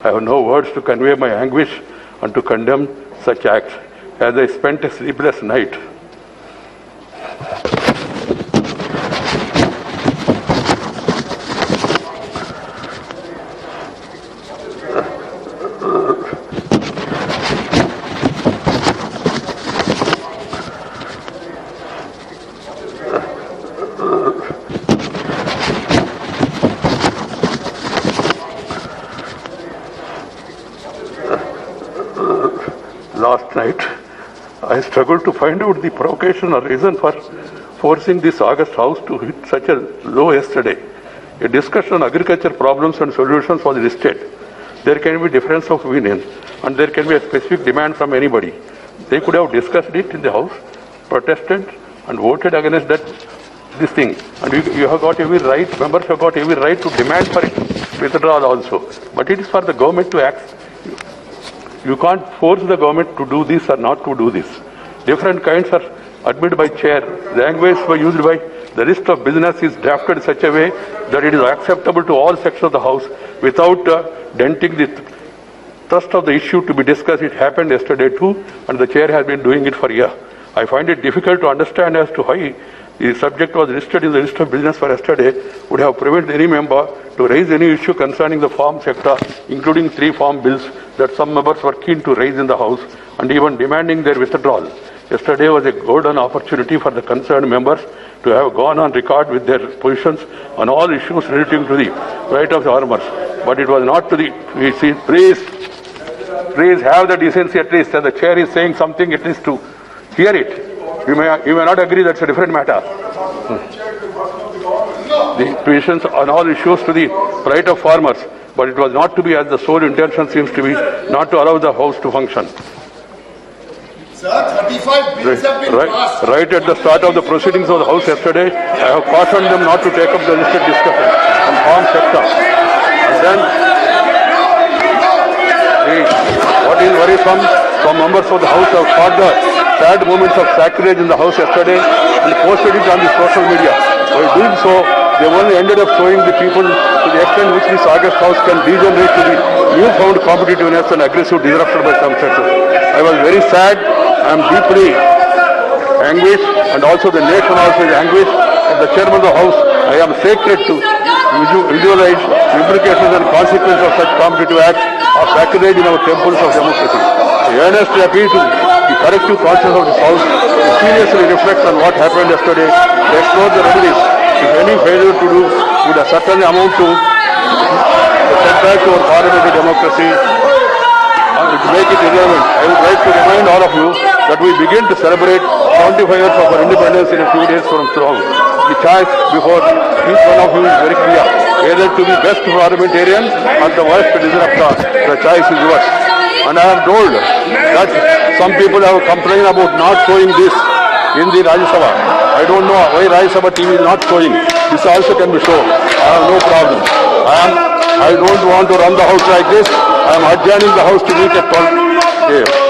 I have no words to convey my anguish and to condemn such acts, as I spent a sleepless night. Last night, I struggled to find out the provocation or reason for forcing this August House to hit such a low yesterday. A discussion on agriculture problems and solutions was listed. There can be difference of opinion and there can be a specific demand from anybody. They could have discussed it in the House, protested and voted against this thing. And you have got every right, members have got every right to demand for it withdrawal also. But it is for the government to act. You can't force the government to do this or not to do this. Different kinds are admitted by chair. The language used by the list of business is drafted in such a way that it is acceptable to all sections of the House without denting the thrust of the issue to be discussed. It happened yesterday too, and the chair has been doing it for a year. I find it difficult to understand as to why the subject was listed in the list of business for yesterday would have prevented any member to raise any issue concerning the farm sector, including 3 farm bills that some members were keen to raise in the House and even demanding their withdrawal. Yesterday was a golden opportunity for the concerned members to have gone on record with their positions on all issues relating to the right of the farmers. But it was not to the, please have the decency at least, as the chair is saying something, at least to hear it. You may not agree, that's a different matter. The positions on all issues to the right of farmers, but it was not to be, as the sole intention seems to be, not to allow the House to function. Sir, 35 bills have been passed. Right at the start of the proceedings of the House yesterday, I have cautioned them not to take up the listed discussion on farm sector. And then, what is worrisome, some members of the House have caught the sad moments of sacrilege in the House yesterday and posted it on the social media. By doing so, they only ended up showing the people to the extent which this August House can degenerate to the newfound competitiveness and aggressive disruption by some sectors. I was very sad. I am deeply anguished, and also the nation also is anguished. As the chairman of the House, I am sacred to visualize the implications and consequences of such competitive acts of sacrilege in our temples of democracy. I earnestly appeal to the collective conscience of this House to seriously reflect on what happened yesterday, to explore the remedies. If any failure to do would certainly amount to the setback to our parliamentary democracy, and to make it irrelevant, I would like to remind all of you that we begin to celebrate 75 years of our independence in a few days from now. The choice before each one of you is very clear. Either to be best parliamentarian or the worst disruptor. The choice is yours. And I am told that some people have complained about not showing this in the Rajya Sabha. I don't know why Rajya Sabha TV is not showing. This also can be shown. I have no problem. I don't want to run the House like this. I am adjourning the House to meet at 12 a.m.